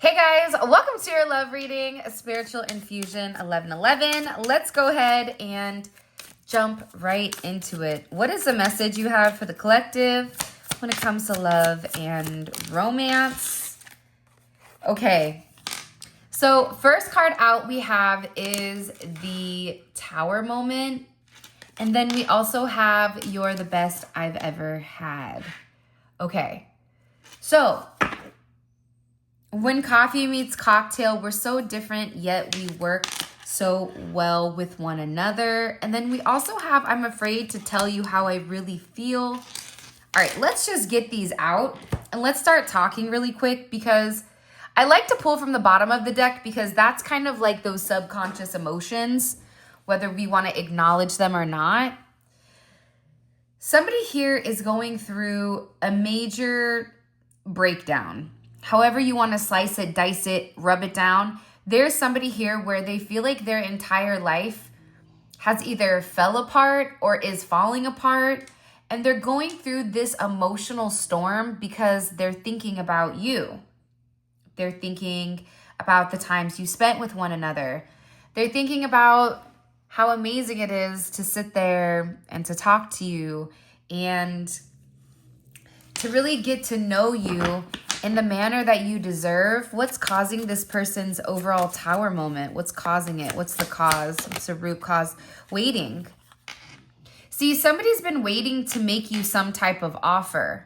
Hey guys, welcome to your love reading, Spiritual Infusion 1111. Let's go ahead and jump right into it. What is the message you have for the collective when it comes to love and romance? Okay, so first card out we have is the Tower moment. And then we also have You're the Best I've Ever Had. Okay, so when coffee meets cocktail, we're so different, yet we work so well with one another. And then we also have I'm afraid to tell you how I really feel. All right, let's just get these out and let's start talking really quick, because I like to pull from the bottom of the deck because that's kind of like those subconscious emotions, whether we want to acknowledge them or not. Somebody here is going through a major breakdown. However you want to slice it, dice it, rub it down, there's somebody here where they feel like their entire life has either fell apart or is falling apart, and they're going through this emotional storm because they're thinking about you. They're thinking about the times you spent with one another. They're thinking about how amazing it is to sit there and to talk to you and to really get to know you in the manner that you deserve. What's causing this person's overall Tower moment? What's causing it? What's the cause? What's the root cause? Waiting. See, somebody's been waiting to make you some type of offer.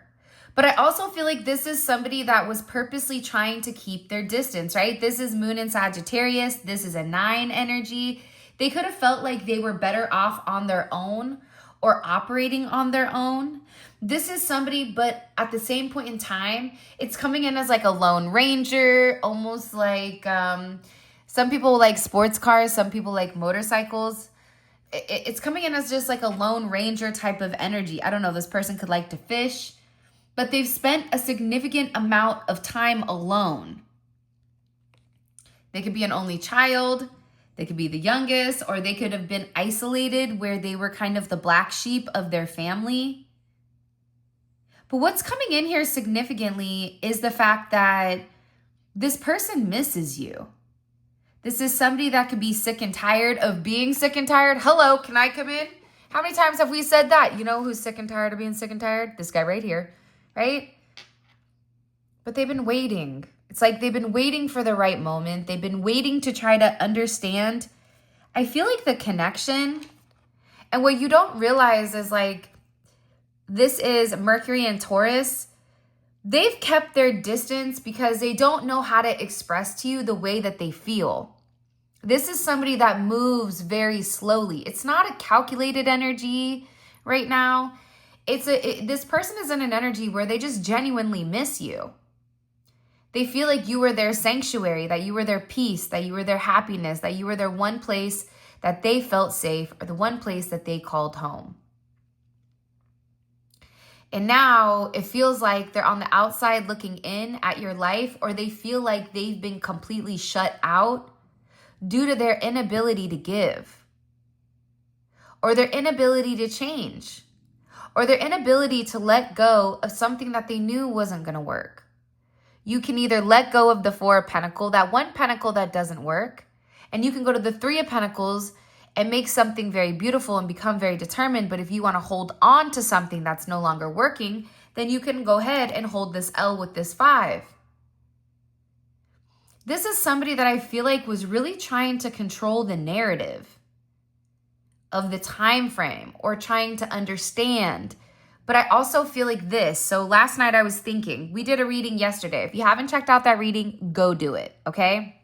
But I also feel like this is somebody that was purposely trying to keep their distance, right? This is Moon in Sagittarius. This is a 9 energy. They could have felt like they were better off on their own or operating on their own. This is somebody, but at the same point in time, it's coming in as like a Lone Ranger, almost like some people like sports cars, some people like motorcycles. It's coming in as just like a Lone Ranger type of energy. I don't know, this person could like to fish, but they've spent a significant amount of time alone. They could be an only child. They could be the youngest, or they could have been isolated where they were kind of the black sheep of their family. But what's coming in here significantly is the fact that this person misses you. This is somebody that could be sick and tired of being sick and tired. Hello, can I come in? How many times have we said that? You know who's sick and tired of being sick and tired? This guy right here, right? But they've been waiting. It's like they've been waiting for the right moment. They've been waiting to try to understand. I feel like the connection, and what you don't realize is like, this is Mercury and Taurus. They've kept their distance because they don't know how to express to you the way that they feel. This is somebody that moves very slowly. It's not a calculated energy right now. This person is in an energy where they just genuinely miss you. They feel like you were their sanctuary, that you were their peace, that you were their happiness, that you were their one place that they felt safe, or the one place that they called home. And now it feels like they're on the outside looking in at your life, or they feel like they've been completely shut out due to their inability to give, or their inability to change, or their inability to let go of something that they knew wasn't going to work. You can either let go of the 4 of Pentacles, that one pentacle that doesn't work, and you can go to the 3 of Pentacles and make something very beautiful and become very determined. But if you want to hold on to something that's no longer working, then you can go ahead and hold this L with this 5. This is somebody that I feel like was really trying to control the narrative of the time frame, or trying to understand. But I also feel like this. So last night I was thinking, we did a reading yesterday. If you haven't checked out that reading, go do it, okay?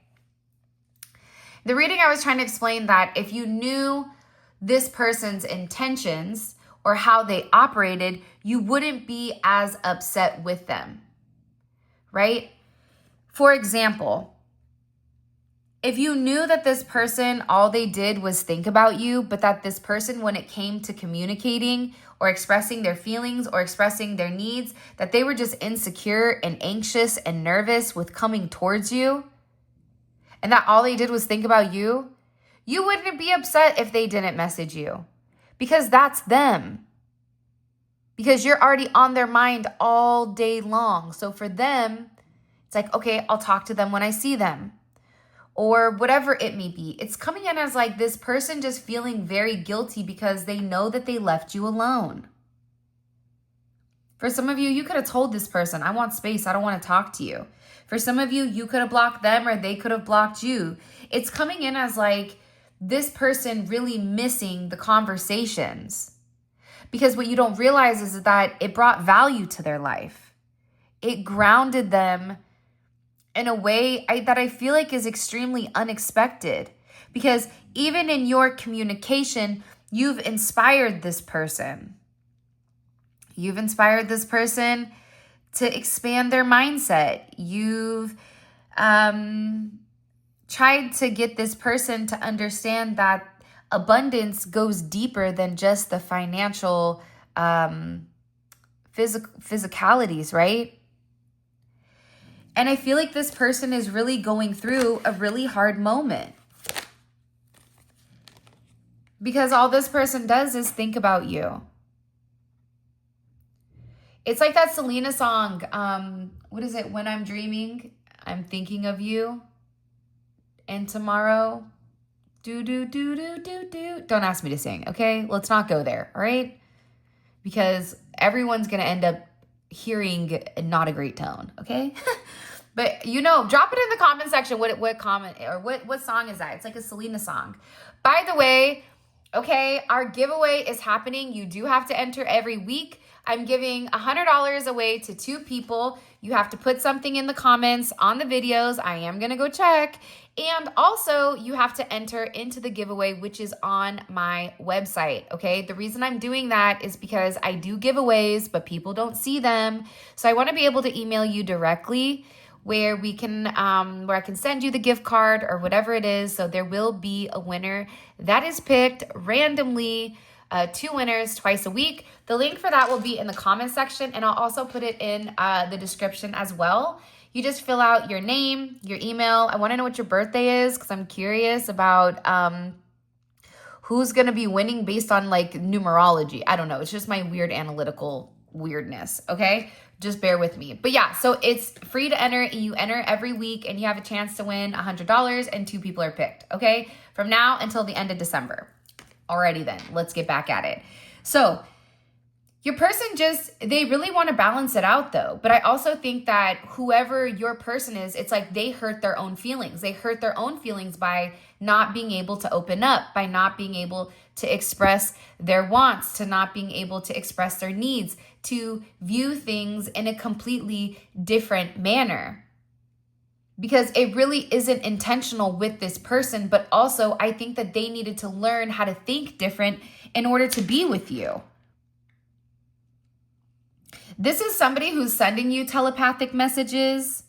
The reading, I was trying to explain that if you knew this person's intentions or how they operated, you wouldn't be as upset with them, right? For example, if you knew that this person, all they did was think about you, but that this person, when it came to communicating or expressing their feelings or expressing their needs, that they were just insecure and anxious and nervous with coming towards you, and that all they did was think about you, you wouldn't be upset if they didn't message you, because that's them. Because you're already on their mind all day long. So for them It's like, okay, I'll talk to them when I see them, or whatever it may be. It's coming in as like this person just feeling very guilty because they know that they left you alone. For some of you, you could have told this person, I want space, I don't want to talk to you. For some of you, you could have blocked them or they could have blocked you. It's coming in as like this person really missing the conversations. Because what you don't realize is that it brought value to their life. It grounded them in a way that I feel like is extremely unexpected. Because even in your communication, you've inspired this person. You've inspired this person to expand their mindset. You've tried to get this person to understand that abundance goes deeper than just the financial physicalities, right? And I feel like this person is really going through a really hard moment. Because all this person does is think about you. It's like that Selena song. What is it? When I'm dreaming, I'm thinking of you. And tomorrow, do. Don't ask me to sing, okay? Let's not go there, all right? Because everyone's going to end up hearing not a great tone, okay? But drop it in the comment section. What comment or what song is that? It's like a Selena song. By the way, okay, our giveaway is happening. You do have to enter every week. I'm giving $100 away to 2 people. You have to put something in the comments on the videos. I am going to go check. And also, you have to enter into the giveaway, which is on my website, okay? The reason I'm doing that is because I do giveaways, but people don't see them. So I want to be able to email you directly where we can, where I can send you the gift card or whatever it is. So there will be a winner that is picked randomly. 2 winners twice a week. The link for that will be in the comment section, and I'll also put it in the description as well. You just fill out your name, your email. I want to know what your birthday is because I'm curious about who's going to be winning based on like numerology. I don't know. It's just my weird analytical weirdness, okay? Just bear with me. But yeah, so it's free to enter. You enter every week, and you have a chance to win $100, and 2 people are picked, okay? From now until the end of December. Alrighty then, let's get back at it. So your person they really want to balance it out though. But I also think that whoever your person is, it's like they hurt their own feelings. They hurt their own feelings by not being able to open up, by not being able to express their wants, to not being able to express their needs, to view things in a completely different manner. Because it really isn't intentional with this person, but also I think that they needed to learn how to think different in order to be with you. This is somebody who's sending you telepathic messages,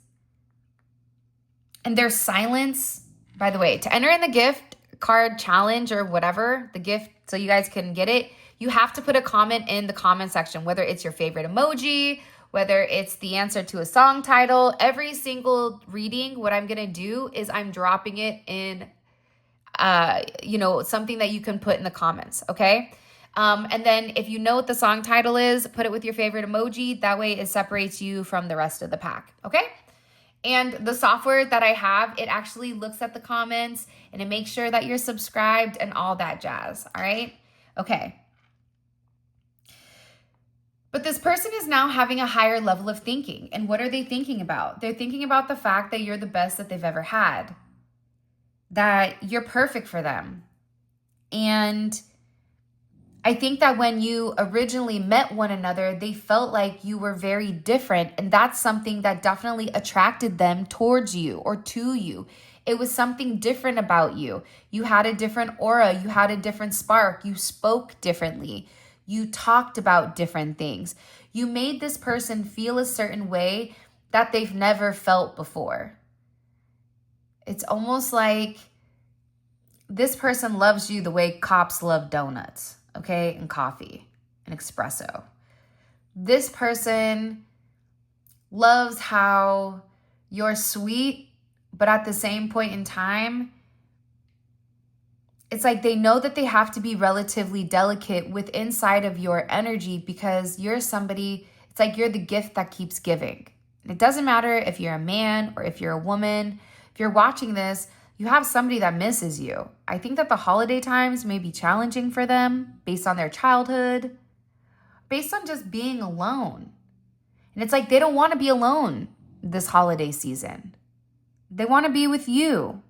and their silence, by the way, to enter in the gift card challenge or whatever, the gift so you guys can get it, you have to put a comment in the comment section, whether it's your favorite emoji, whether it's the answer to a song title. Every single reading, what I'm going to do is I'm dropping it in, something that you can put in the comments, okay? And then if you know what the song title is, put it with your favorite emoji. That way it separates you from the rest of the pack, okay? And the software that I have, it actually looks at the comments and it makes sure that you're subscribed and all that jazz, all right? Okay. But this person is now having a higher level of thinking. And what are they thinking about? They're thinking about the fact that you're the best that they've ever had, that you're perfect for them. And I think that when you originally met one another, they felt like you were very different. And that's something that definitely attracted them towards you or to you. It was something different about you. You had a different aura. You had a different spark. You spoke differently. You talked about different things. You made this person feel a certain way that they've never felt before. It's almost like this person loves you the way cops love donuts, okay, and coffee and espresso. This person loves how you're sweet, but at the same point in time, it's like they know that they have to be relatively delicate with inside of your energy because you're somebody, it's like you're the gift that keeps giving, It doesn't matter if you're a man or if you're a woman. If you're watching this, you have somebody that misses you. I think that the holiday times may be challenging for them based on their childhood, based on just being alone. And it's like they don't want to be alone this holiday season. They want to be with you.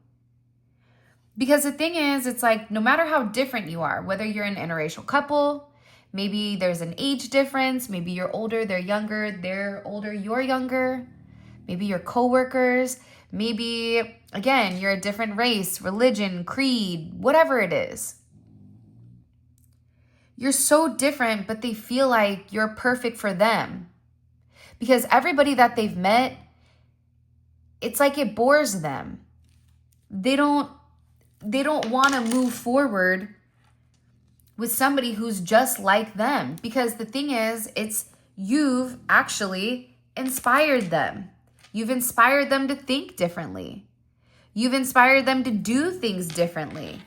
Because the thing is, it's like no matter how different you are, whether you're an interracial couple, maybe there's an age difference, maybe you're older, they're younger, they're older, you're younger, maybe you're coworkers, maybe, again, you're a different race, religion, creed, whatever it is. You're so different, but they feel like you're perfect for them. Because everybody that they've met, it's like it bores them. They don't want to move forward with somebody who's just like them. Because the thing is, you've actually inspired them. You've inspired them to think differently. You've inspired them to do things differently.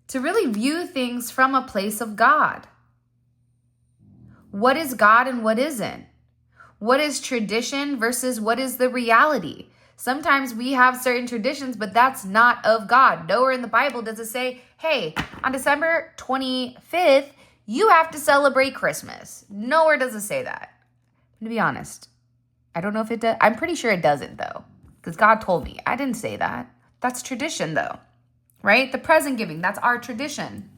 To really view things from a place of God. What is God and what isn't? What is tradition versus what is the reality? Sometimes we have certain traditions, but that's not of God. Nowhere in the Bible does it say, hey, on December 25th, you have to celebrate Christmas. Nowhere does it say that. To be honest, I don't know if it does. I'm pretty sure it doesn't, though, because God told me. I didn't say that. That's tradition, though, right? The present giving, that's our tradition.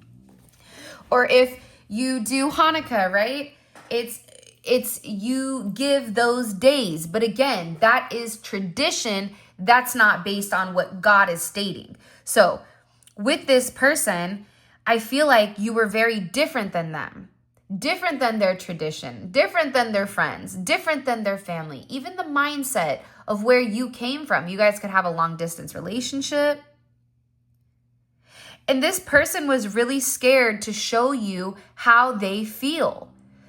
Or if you do Hanukkah, right? It's you give those days. But again, that is tradition. That's not based on what God is stating. So with this person, I feel like you were very different than them. Different than their tradition, different than their friends, different than their family, even the mindset of where you came from. You guys could have a long distance relationship. And this person was really scared to show you how they feel.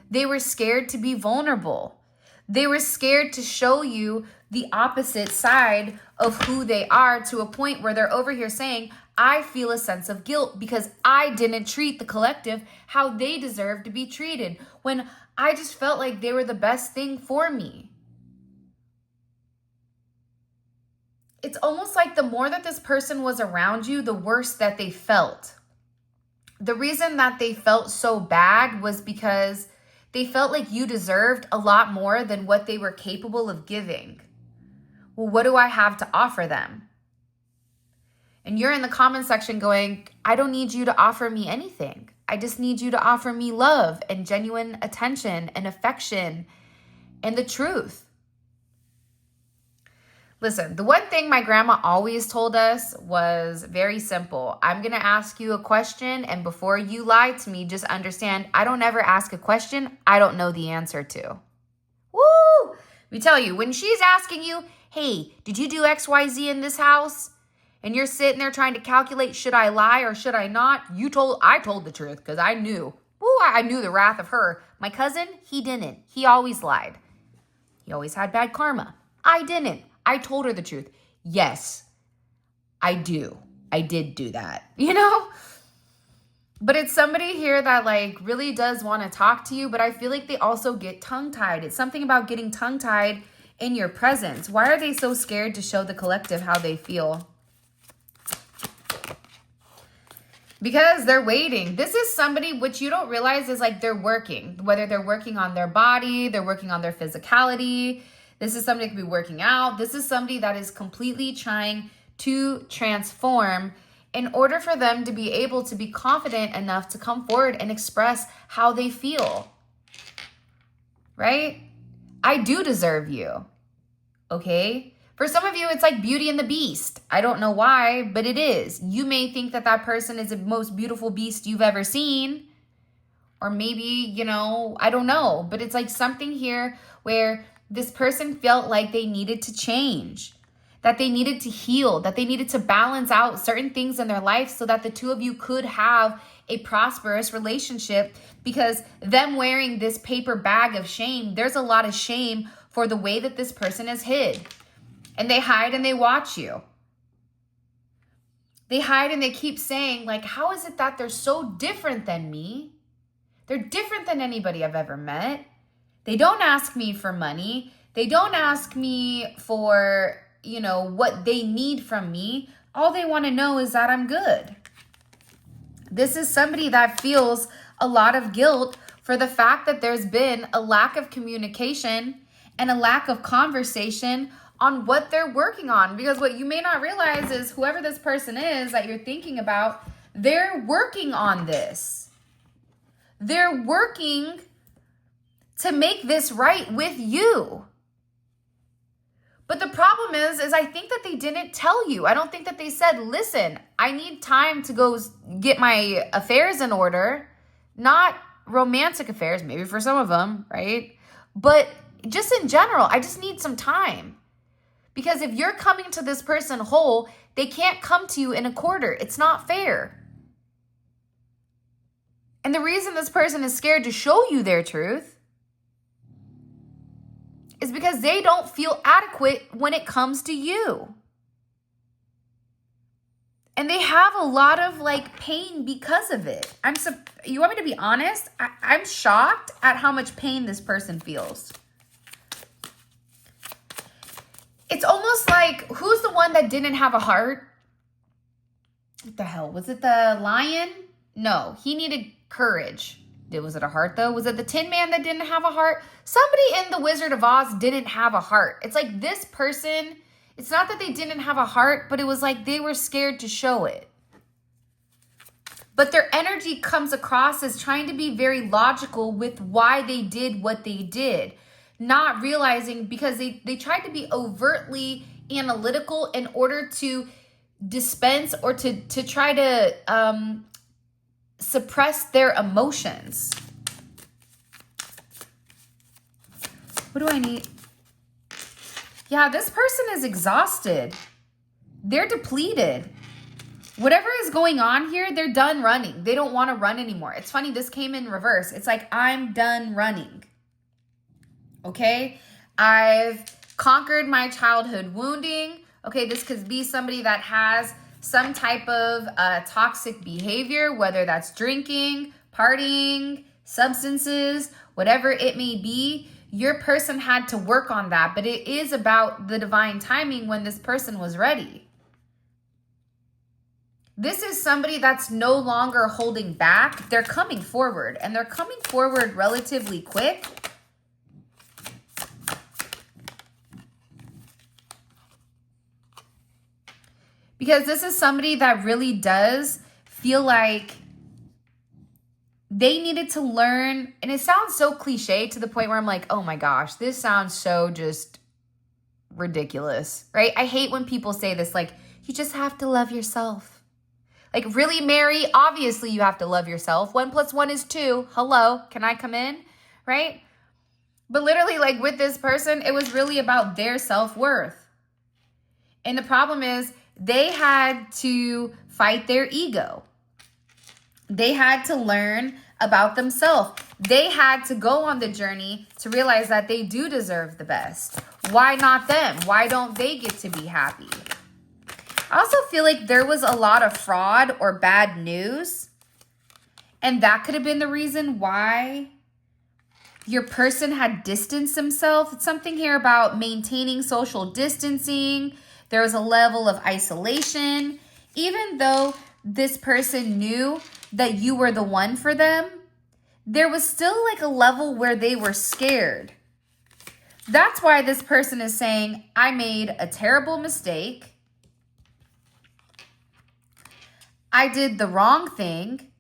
They were scared to be vulnerable. They were scared to show you the opposite side of who they are, to a point where they're over here saying, I feel a sense of guilt because I didn't treat the collective how they deserve to be treated, when I just felt like they were the best thing for me. It's almost like the more that this person was around you, the worse that they felt. The reason that they felt so bad was because they felt like you deserved a lot more than what they were capable of giving. Well, what do I have to offer them? And you're in the comment section going, I don't need you to offer me anything. I just need you to offer me love and genuine attention and affection and the truth. Listen, the one thing my grandma always told us was very simple. I'm going to ask you a question, and before you lie to me, just understand I don't ever ask a question I don't know the answer to. Woo! Let me tell you, when she's asking you, hey, did you do XYZ in this house? And you're sitting there trying to calculate, should I lie or should I not? I told the truth because I knew. Woo, I knew the wrath of her. My cousin, he didn't. He always lied. He always had bad karma. I didn't. I told her the truth. Yes, I do. I did do that, you know? But it's somebody here that like really does want to talk to you, but I feel like they also get tongue-tied. It's something about getting tongue-tied in your presence. Why are they so scared to show the collective how they feel? Because they're waiting. This is somebody which you don't realize is like they're working. Whether they're working on their body, they're working on their physicality. This is somebody that could be working out. This is somebody that is completely trying to transform in order for them to be able to be confident enough to come forward and express how they feel. Right? I do deserve you. Okay? For some of you, it's like Beauty and the Beast. I don't know why, but it is. You may think that that person is the most beautiful beast you've ever seen. Or maybe, you know, I don't know. But it's like something here where this person felt like they needed to change, that they needed to heal, that they needed to balance out certain things in their life so that the two of you could have a prosperous relationship. Because them wearing this paper bag of shame, there's a lot of shame for the way that this person is hid. And they hide and they watch you. They hide and they keep saying, like, how is it that they're so different than me? They're different than anybody I've ever met. They don't ask me for money. They don't ask me for, what they need from me. All they want to know is that I'm good. This is somebody that feels a lot of guilt for the fact that there's been a lack of communication and a lack of conversation on what they're working on. Because what you may not realize is whoever this person is that you're thinking about, they're working on this. They're working to make this right with you. But the problem is I think that they didn't tell you. I don't think that they said, listen, I need time to go get my affairs in order. Not romantic affairs, maybe for some of them, right? But just in general, I just need some time. Because if you're coming to this person whole, they can't come to you in a quarter. It's not fair. And the reason this person is scared to show you their truth is because they don't feel adequate when it comes to you. And they have a lot of pain because of it. You want me to be honest? I'm shocked at how much pain this person feels. It's almost like, who's the one that didn't have a heart? What the hell? Was it the lion? No, he needed courage. Was it a heart though? Was it the Tin Man that didn't have a heart? Somebody in The Wizard of Oz didn't have a heart. It's like this person, it's not that they didn't have a heart, but it was like they were scared to show it. But their energy comes across as trying to be very logical with why they did what they did. Not realizing, because they tried to be overtly analytical in order to dispense or to try to suppress their emotions. What do I need? Yeah, this person is exhausted. They're depleted. Whatever is going on here, they're done running. They don't want to run anymore. It's funny, this came in reverse. It's like, I'm done running. Okay? I've conquered my childhood wounding. Okay, this could be somebody that has some type of toxic behavior, whether that's drinking, partying, substances, whatever it may be. Your person had to work on that, but it is about the divine timing when this person was ready. This is somebody that's no longer holding back. They're coming forward, and they're coming forward relatively quick. Because this is somebody that really does feel like they needed to learn. And it sounds so cliche to the point where I'm like, oh my gosh, this sounds so just ridiculous, right? I hate when people say this, like, you just have to love yourself. Like, really, Mary? Obviously you have to love yourself. 1 + 1 is 2. Hello, can I come in? Right? But literally, like with this person, it was really about their self-worth. And the problem is, they had to fight their ego. They had to learn about themselves. They had to go on the journey to realize that they do deserve the best. Why not them? Why don't they get to be happy? I also feel like there was a lot of fraud or bad news. And that could have been the reason why your person had distanced themselves. It's something here about maintaining social distancing. There was a level of isolation. Even though this person knew that you were the one for them, there was still like a level where they were scared. That's why this person is saying, I made a terrible mistake. I did the wrong thing.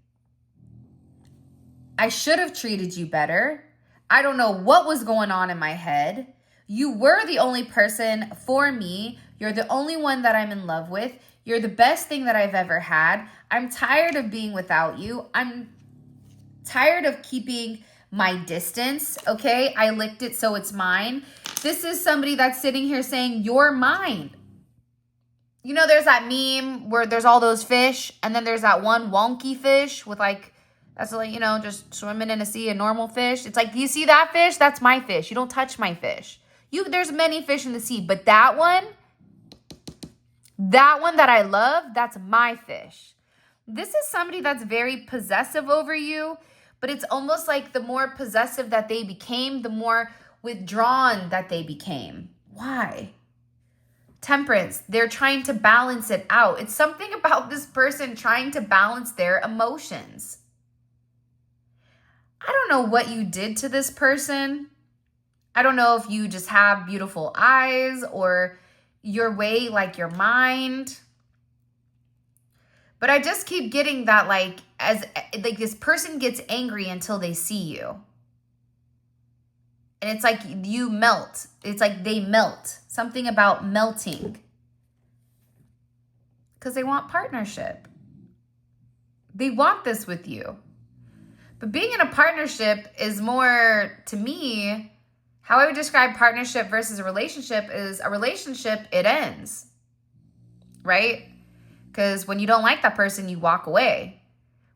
I should have treated you better. I don't know what was going on in my head. You were the only person for me. You're the only one that I'm in love with. You're the best thing that I've ever had. I'm tired of being without you. I'm tired of keeping my distance, okay? I licked it, so it's mine. This is somebody that's sitting here saying, you're mine. You know, there's that meme where there's all those fish, and then there's that one wonky fish with that's just swimming in a sea of normal fish. It's like, do you see that fish? That's my fish. You don't touch my fish. There's many fish in the sea, but that one that I love, that's my fish. This is somebody that's very possessive over you, but it's almost like the more possessive that they became, the more withdrawn that they became. Why? Temperance, they're trying to balance it out. It's something about this person trying to balance their emotions. I don't know what you did to this person. I don't know if you just have beautiful eyes or your way, like your mind. But I just keep getting that like this person gets angry until they see you. And it's like you melt. It's like they melt. Something about melting. Because they want partnership. They want this with you. But being in a partnership is more, to me, how I would describe partnership versus a relationship is a relationship, it ends. Right? Because when you don't like that person, you walk away.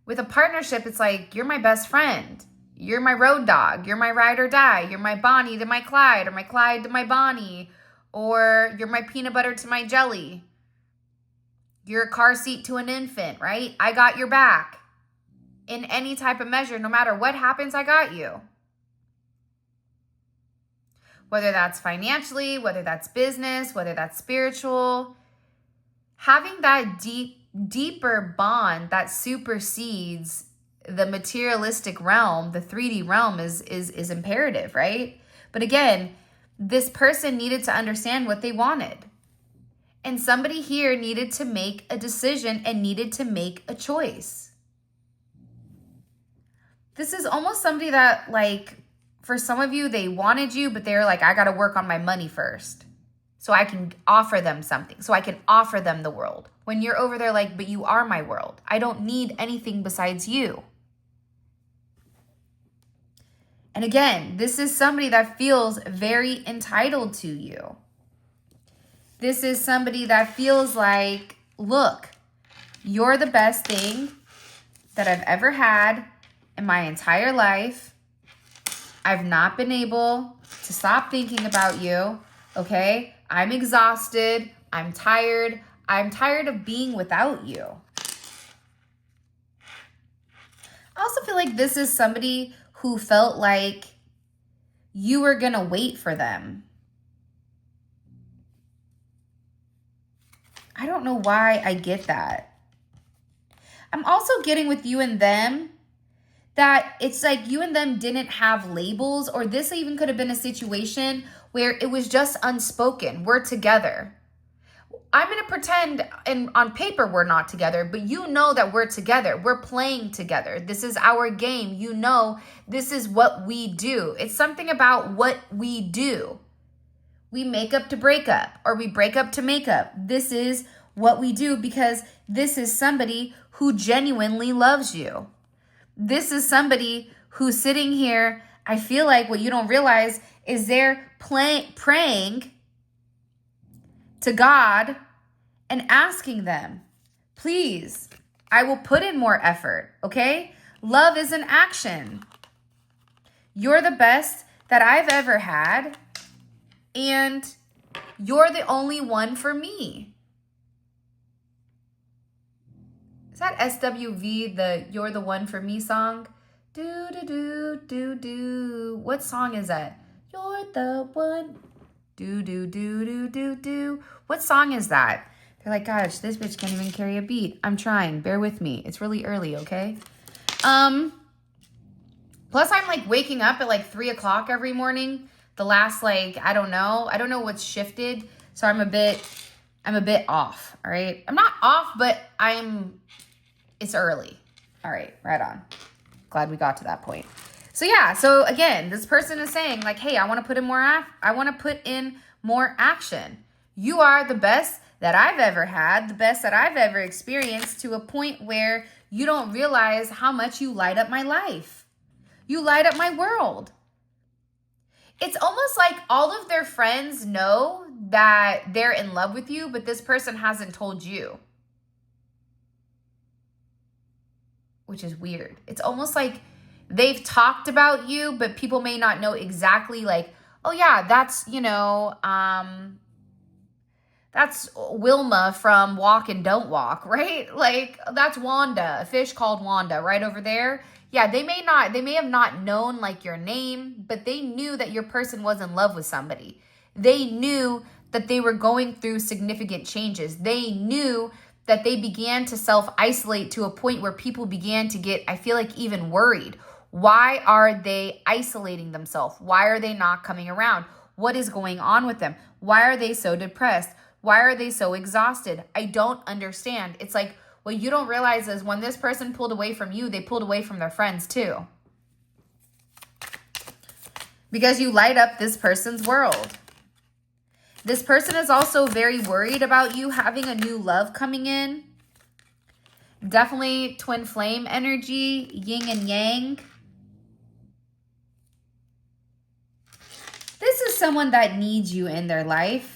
With a partnership, it's like, you're my best friend. You're my road dog. You're my ride or die. You're my Bonnie to my Clyde, or my Clyde to my Bonnie. Or you're my peanut butter to my jelly. You're a car seat to an infant, right? I got your back. In any type of measure, no matter what happens, I got you. Whether that's financially, whether that's business, whether that's spiritual. Having that deeper bond that supersedes the materialistic realm, the 3D realm is imperative, right? But again, this person needed to understand what they wanted. And somebody here needed to make a decision and needed to make a choice. This is almost somebody that, like, for some of you, they wanted you, but they're like, I got to work on my money first so I can offer them something, so I can offer them the world. When you're over there like, but you are my world. I don't need anything besides you. And again, this is somebody that feels very entitled to you. This is somebody that feels like, look, you're the best thing that I've ever had in my entire life. I've not been able to stop thinking about you, okay? I'm exhausted. I'm tired. I'm tired of being without you. I also feel like this is somebody who felt like you were going to wait for them. I don't know why I get that. I'm also getting with you and them that it's like you and them didn't have labels, or this even could have been a situation where it was just unspoken. We're together. I'm going to pretend, and on paper we're not together, but you know that we're together. We're playing together. This is our game. You know, this is what we do. It's something about what we do. We make up to break up, or we break up to make up. This is what we do because this is somebody who genuinely loves you. This is somebody who's sitting here. I feel like what you don't realize is they're praying to God and asking them, please, I will put in more effort, okay? Love is an action. You're the best that I've ever had, and you're the only one for me. Is that SWV, the You're the One for Me song? Do, do, do, do, do. What song is that? You're the one. Do, do, do, do, do, do. What song is that? They're like, gosh, this bitch can't even carry a beat. I'm trying. Bear with me. It's really early, okay? Plus, I'm like waking up at like 3 o'clock every morning. The last, like, I don't know what's shifted. So I'm a bit off, all right? I'm not off, but it's early. All right, right on. Glad we got to that point. So yeah, so again, this person is saying like, hey, I want to put in more action. You are the best that I've ever had, the best that I've ever experienced, to a point where you don't realize how much you light up my life. You light up my world. It's almost like all of their friends know that they're in love with you, but this person hasn't told you. Which is weird. It's almost like they've talked about you, but people may not know exactly like, oh yeah, that's, that's Wilma from Walk and Don't Walk, right? Like, that's Wanda, a fish called Wanda right over there. Yeah, they may have not known like your name, but they knew that your person was in love with somebody. They knew that they were going through significant changes. They knew that they began to self-isolate to a point where people began to get, I feel like, even worried. Why are they isolating themselves? Why are they not coming around? What is going on with them? Why are they so depressed? Why are they so exhausted? I don't understand. It's like, what you don't realize is when this person pulled away from you, they pulled away from their friends too. Because you light up this person's world. This person is also very worried about you having a new love coming in. Definitely twin flame energy, yin and yang. This is someone that needs you in their life.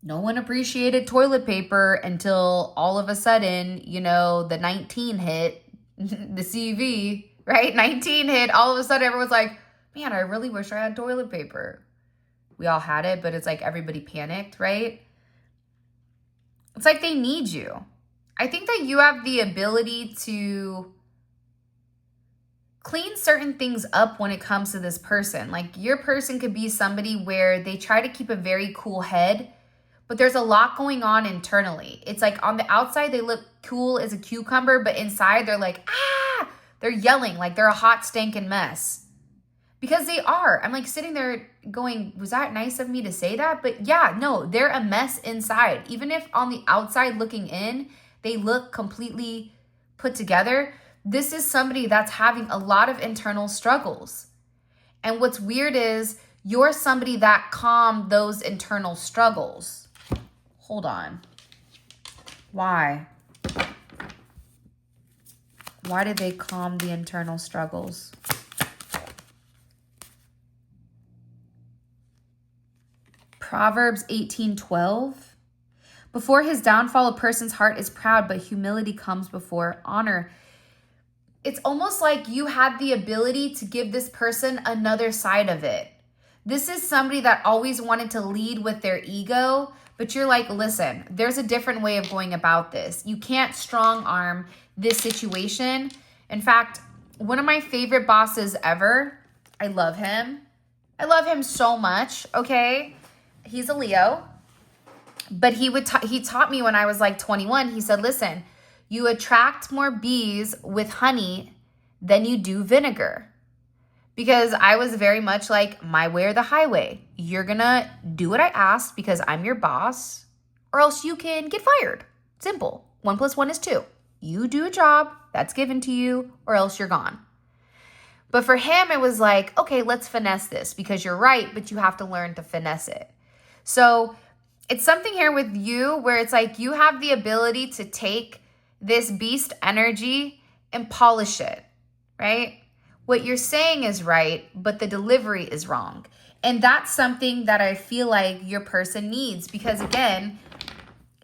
No one appreciated toilet paper until all of a sudden, you know, the 19 hit, the CV, right? 19 hit, all of a sudden everyone's like, man, I really wish I had toilet paper. We all had it, but it's like everybody panicked, right? It's like they need you. I think that you have the ability to clean certain things up when it comes to this person. Like your person could be somebody where they try to keep a very cool head, but there's a lot going on internally. It's like on the outside, they look cool as a cucumber, but inside they're like, they're yelling like they're a hot stinking mess. Because they are. I'm like sitting there going, was that nice of me to say that? But yeah, no, they're a mess inside. Even if on the outside looking in, they look completely put together. This is somebody that's having a lot of internal struggles. And what's weird is you're somebody that calmed those internal struggles. Hold on. Why? Why did they calm the internal struggles? Proverbs 18:12. Before his downfall, a person's heart is proud, but humility comes before honor. It's almost like you had the ability to give this person another side of it. This is somebody that always wanted to lead with their ego, but you're like, listen, there's a different way of going about this. You can't strong arm this situation. In fact, one of my favorite bosses ever, I love him. I love him so much, okay? He's a Leo, but he taught me when I was like 21. He said, listen, you attract more bees with honey than you do vinegar. Because I was very much like, my way or the highway. You're gonna do what I asked because I'm your boss, or else you can get fired. Simple. 1 + 1 is 2. You do a job that's given to you, or else you're gone. But for him, it was like, okay, let's finesse this because you're right, but you have to learn to finesse it. So it's something here with you where it's like you have the ability to take this beast energy and polish it, right? What you're saying is right, but the delivery is wrong. And that's something that I feel like your person needs because, again,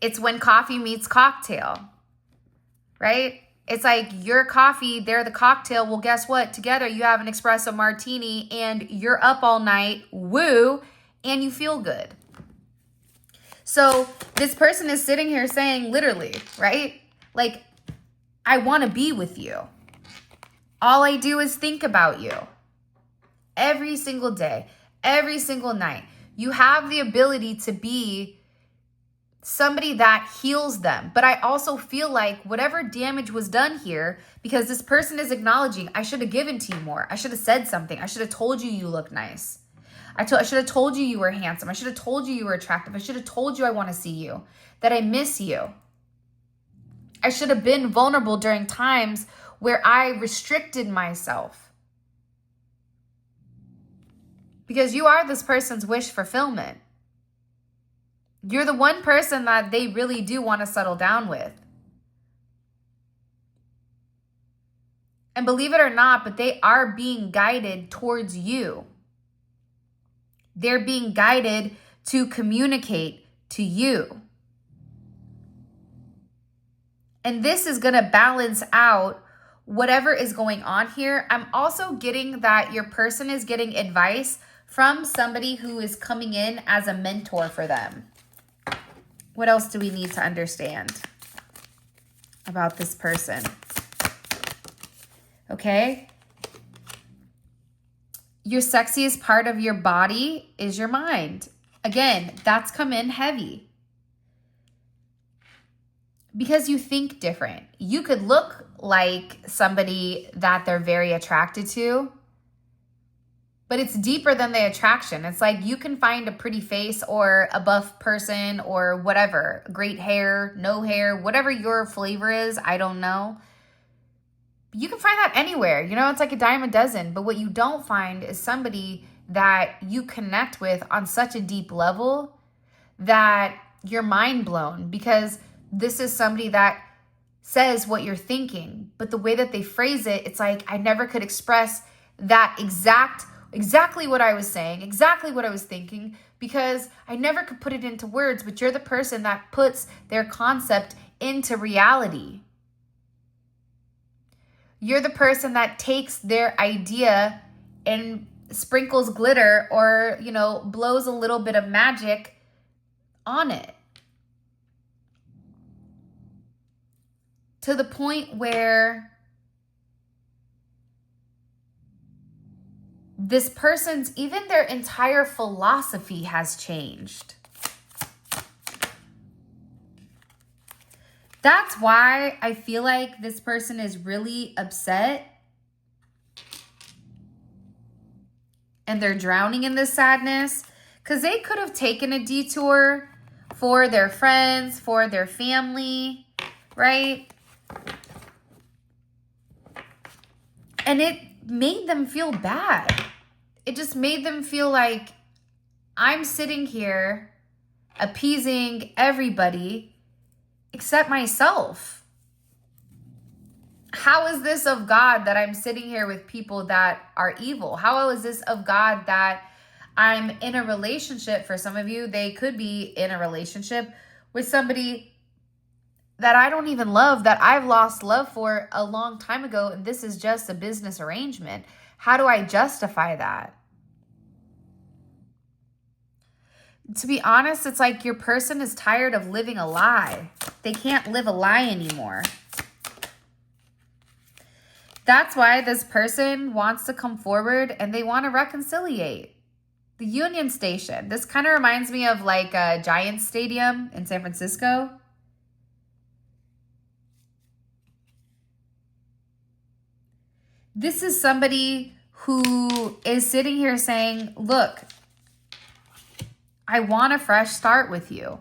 it's when coffee meets cocktail, right? It's like your coffee, they're the cocktail. Well, guess what? Together you have an espresso martini and you're up all night, woo, and you feel good. So this person is sitting here saying literally, right? Like, I want to be with you. All I do is think about you. Every single day, every single night. You have the ability to be somebody that heals them. But I also feel like whatever damage was done here, because this person is acknowledging, I should have given to you more. I should have said something. I should have told you you look nice. I should have told you you were handsome. I should have told you you were attractive. I should have told you I want to see you, that I miss you. I should have been vulnerable during times where I restricted myself. Because you are this person's wish fulfillment. You're the one person that they really do want to settle down with. And believe it or not, but they are being guided towards you. They're being guided to communicate to you. And this is going to balance out whatever is going on here. I'm also getting that your person is getting advice from somebody who is coming in as a mentor for them. What else do we need to understand about this person? Okay. Your sexiest part of your body is your mind. Again, that's come in heavy. Because you think different. You could look like somebody that they're very attracted to, but it's deeper than the attraction. It's like you can find a pretty face or a buff person or whatever, great hair, no hair, whatever your flavor is, I don't know. You can find that anywhere. You know, it's like a dime a dozen. But what you don't find is somebody that you connect with on such a deep level that you're mind blown, because this is somebody that says what you're thinking, but the way that they phrase it, it's like, I never could express that exactly what I was saying, exactly what I was thinking, because I never could put it into words, but you're the person that puts their concept into reality. You're the person that takes their idea and sprinkles glitter or, you know, blows a little bit of magic on it. To the point where this person's, even their entire philosophy has changed. That's why I feel like this person is really upset and they're drowning in this sadness, because they could have taken a detour for their friends, for their family, right? And it made them feel bad. It just made them feel like, I'm sitting here appeasing everybody except myself. How is this of God that I'm sitting here with people that are evil? How is this of God that I'm in a relationship? For some of you, they could be in a relationship with somebody that I don't even love, that I've lost love for a long time ago, and this is just a business arrangement. How do I justify that? To be honest, it's like your person is tired of living a lie. They can't live a lie anymore. That's why this person wants to come forward and they want to reconciliate. The Union Station. This kind of reminds me of like a Giants Stadium in San Francisco. This is somebody who is sitting here saying, look, I want a fresh start with you.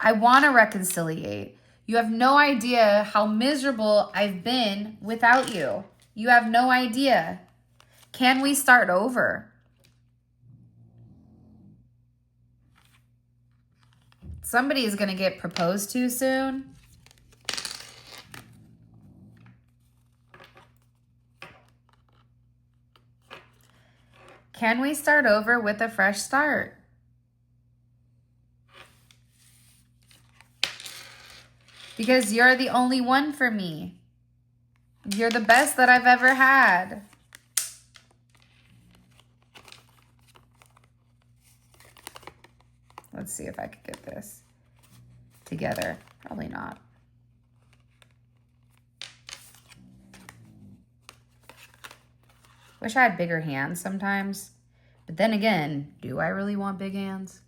I want to reconciliate. You have no idea how miserable I've been without you. You have no idea. Can we start over? Somebody is going to get proposed to soon. Can we start over with a fresh start? Because you're the only one for me. You're the best that I've ever had. Let's see if I could get this together. Probably not. Wish I had bigger hands sometimes. But then again, do I really want big hands?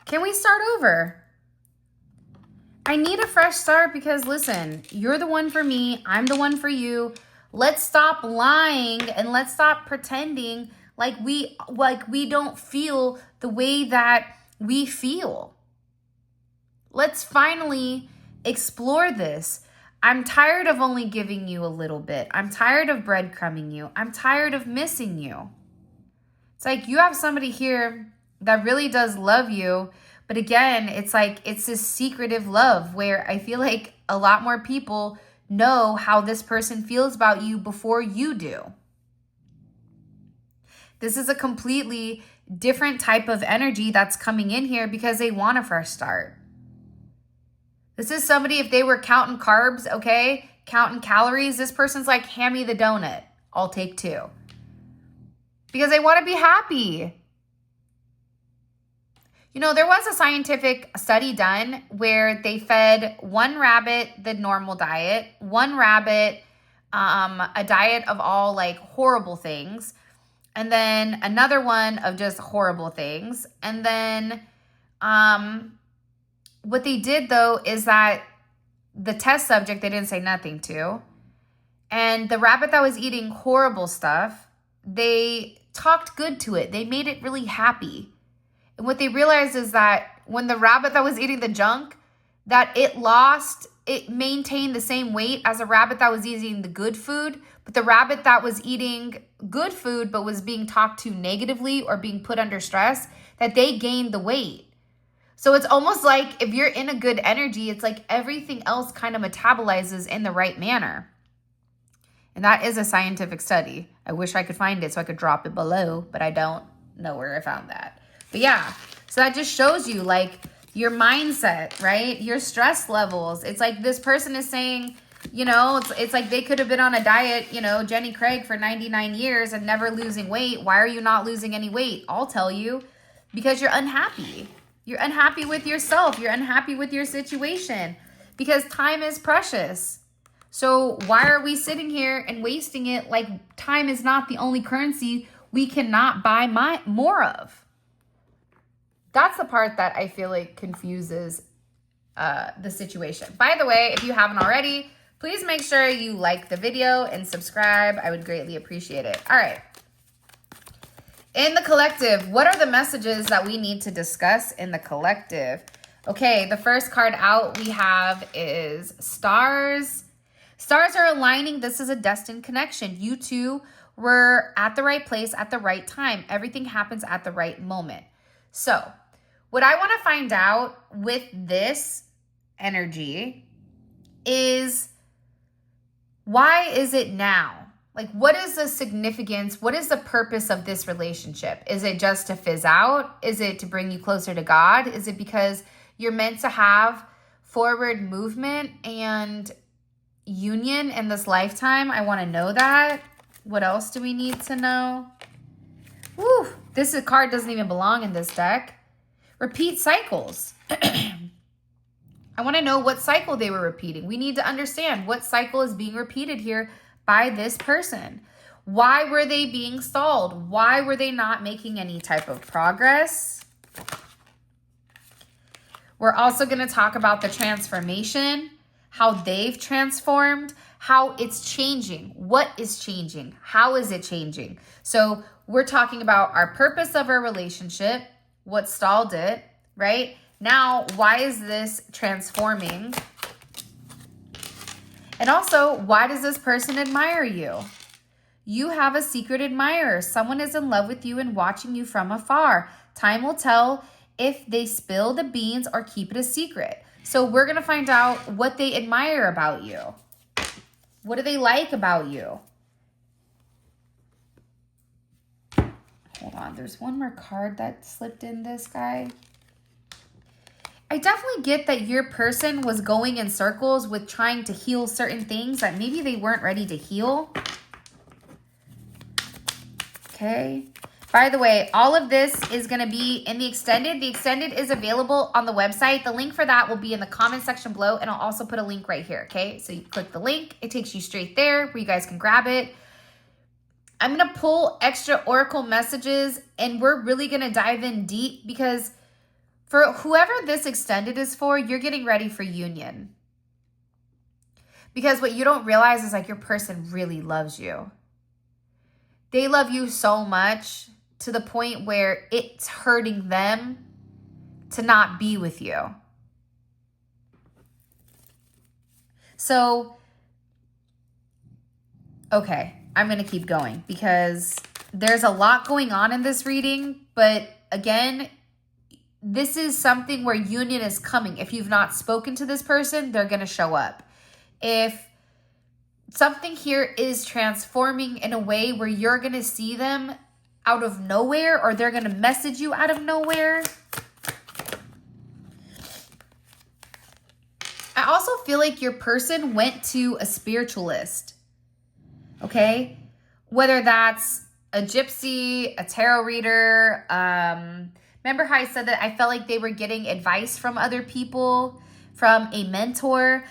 Can we start over? I need a fresh start because, listen, you're the one for me. I'm the one for you. Let's stop lying and let's stop pretending like we don't feel the way that we feel. Let's finally explore this. I'm tired of only giving you a little bit. I'm tired of breadcrumbing you. I'm tired of missing you. It's like you have somebody here that really does love you. But again, it's like it's this secretive love where I feel like a lot more people know how this person feels about you before you do. This is a completely different type of energy that's coming in here because they want a fresh start. This is somebody, if they were counting carbs, okay, counting calories, this person's like, hand me the donut. I'll take 2. Because they want to be happy. You know, there was a scientific study done where they fed one rabbit the normal diet, one rabbit a diet of all like horrible things, and then another one of just horrible things. And then what they did though is that the test subject they didn't say nothing to, and the rabbit that was eating horrible stuff, they talked good to it. They made it really happy. And what they realized is that when the rabbit that was eating the junk, that it maintained the same weight as a rabbit that was eating the good food. But the rabbit that was eating good food but was being talked to negatively or being put under stress, that they gained the weight. So it's almost like if you're in a good energy, it's like everything else kind of metabolizes in the right manner. And that is a scientific study. I wish I could find it so I could drop it below, but I don't know where I found that. But yeah, so that just shows you like your mindset, right? Your stress levels. It's like this person is saying, you know, it's like they could have been on a diet, you know, Jenny Craig for 99 years and never losing weight. Why are you not losing any weight? I'll tell you, because you're unhappy. You're unhappy with yourself. You're unhappy with your situation because time is precious. So why are we sitting here and wasting it like time is not the only currency we cannot buy more of? That's the part that I feel like confuses the situation. By the way, if you haven't already, please make sure you like the video and subscribe. I would greatly appreciate it. All right. In the collective, what are the messages that we need to discuss in the collective? Okay, the first card out we have is stars. Stars are aligning. This is a destined connection. You two were at the right place at the right time. Everything happens at the right moment. So what I want to find out with this energy is, why is it now? Like, what is the significance? What is the purpose of this relationship? Is it just to fizz out? Is it to bring you closer to God? Is it because you're meant to have forward movement and union in this lifetime? I want to know that. What else do we need to know? Woo, this card doesn't even belong in this deck. Repeat cycles. I want to know what cycle they were repeating. We need to understand what cycle is being repeated here by this person. Why were they being stalled? Why were they not making any type of progress? We're also going to talk about the transformation, how they've transformed, how it's changing. What is changing? How is it changing? So we're talking about our purpose of our relationship, what stalled it, right? Now, why is this transforming? And also, why does this person admire you? You have a secret admirer. Someone is in love with you and watching you from afar. Time will tell if they spill the beans or keep it a secret. So we're going to find out what they admire about you. What do they like about you? Hold on, there's one more card that slipped in this guy. I definitely get that your person was going in circles with trying to heal certain things that maybe they weren't ready to heal. Okay. By the way, all of this is going to be in the extended. The extended is available on the website. The link for that will be in the comment section below, and I'll also put a link right here, okay? So you click the link. It takes you straight there where you guys can grab it. I'm going to pull extra oracle messages, and we're really going to dive in deep because for whoever this extended is for, you're getting ready for union. Because what you don't realize is like your person really loves you. They love you so much to the point where it's hurting them to not be with you. So, okay, I'm going to keep going because there's a lot going on in this reading. But again, this is something where union is coming. If you've not spoken to this person, they're going to show up. If something here is transforming in a way where you're going to see them out of nowhere, or they're going to message you out of nowhere. I also feel like your person went to a spiritualist. Okay? Whether that's a gypsy, a tarot reader. Remember Remember how I said that I felt like they were getting advice from other people, from a mentor?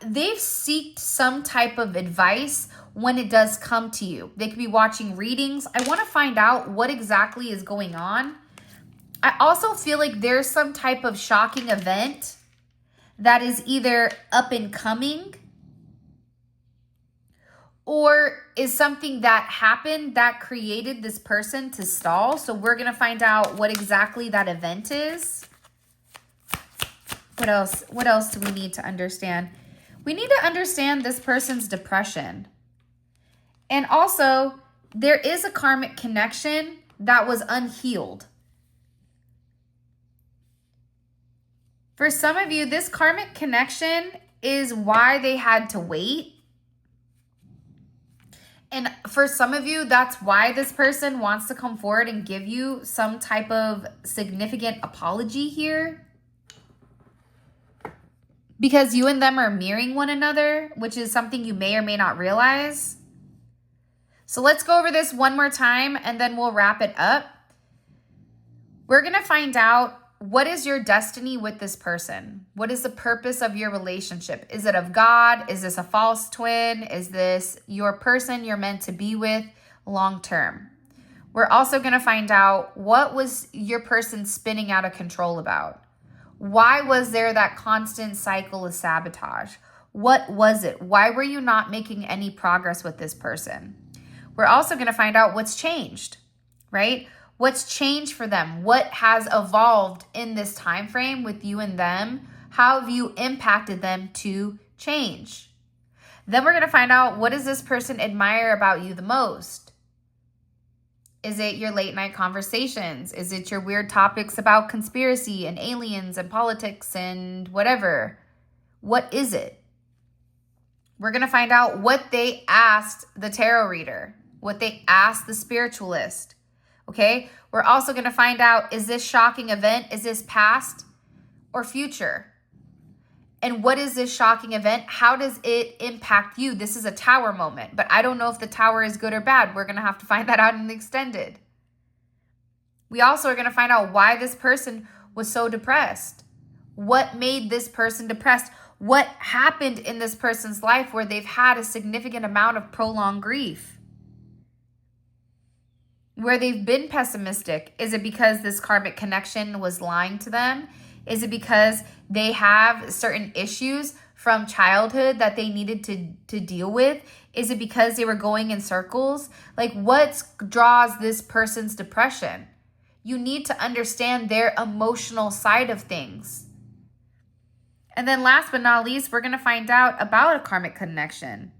They've sought some type of advice when it does come to you. They could be watching readings. I want to find out what exactly is going on. I also feel like there's some type of shocking event that is either up and coming or is something that happened that created this person to stall. So we're going to find out what exactly that event is. What else? What else do we need to understand? We need to understand this person's depression. And also, there is a karmic connection that was unhealed. For some of you, this karmic connection is why they had to wait. And for some of you, that's why this person wants to come forward and give you some type of significant apology here. Because you and them are mirroring one another, which is something you may or may not realize. So let's go over this one more time and then we'll wrap it up. We're going to find out, what is your destiny with this person? What is the purpose of your relationship? Is it of God? Is this a false twin? Is this your person you're meant to be with long term? We're also going to find out, what was your person spinning out of control about? Why was there that constant cycle of sabotage? What was it? Why were you not making any progress with this person? We're also going to find out what's changed, right? What's changed for them? What has evolved in this time frame with you and them? How have you impacted them to change? Then we're going to find out, what does this person admire about you the most? Is it your late night conversations? Is it your weird topics about conspiracy and aliens and politics and whatever? What is it? We're going to find out what they asked the tarot reader, what they asked the spiritualist. Okay, we're also going to find out, is this shocking event, is this past or future? And what is this shocking event? How does it impact you? This is a tower moment, but I don't know if the tower is good or bad. We're going to have to find that out in the extended. We also are going to find out why this person was so depressed. What made this person depressed? What happened in this person's life where they've had a significant amount of prolonged grief? Where they've been pessimistic? Is it because this karmic connection was lying to them? Is it because they have certain issues from childhood that they needed to deal with? Is it because they were going in circles? Like, what draws this person's depression? You need to understand their emotional side of things. And then last but not least, we're going to find out about a karmic connection.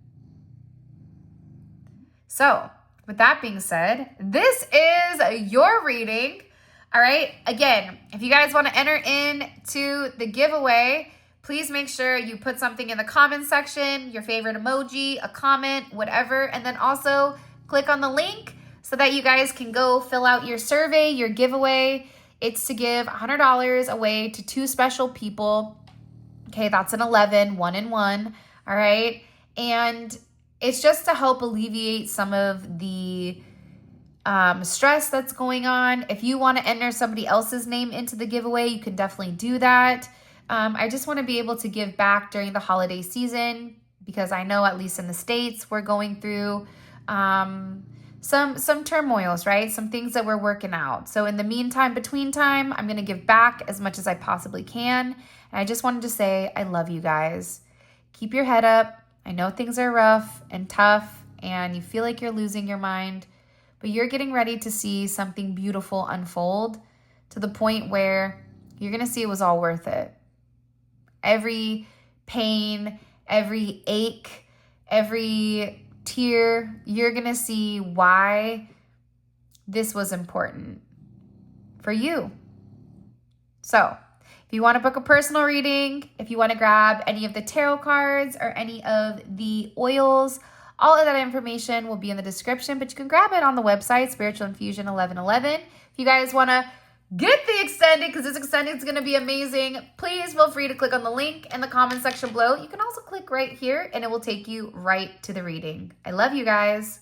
So, with that being said, this is your reading. All right. Again, if you guys want to enter into the giveaway, please make sure you put something in the comment section, your favorite emoji, a comment, whatever. And then also click on the link so that you guys can go fill out your survey, your giveaway. It's to give $100 away to 2 special people. Okay, that's an 11, 1 and 1. All right. And it's just to help alleviate some of the stress that's going on. If you want to enter somebody else's name into the giveaway, you can definitely do that. I just want to be able to give back during the holiday season, because I know, at least in the States, we're going through some turmoils, right? Some things that we're working out. So in the meantime, between time, I'm going to give back as much as I possibly can. And I just wanted to say, I love you guys. Keep your head up. I know things are rough and tough and you feel like you're losing your mind, but you're getting ready to see something beautiful unfold to the point where you're going to see it was all worth it. Every pain, every ache, every tear, you're going to see why this was important for you. So, if you want to book a personal reading, if you want to grab any of the tarot cards or any of the oils, all of that information will be in the description, but you can grab it on the website, Spiritual Infusion 1111. If you guys want to get the extended, because this extended is going to be amazing, please feel free to click on the link in the comment section below. You can also click right here and it will take you right to the reading. I love you guys.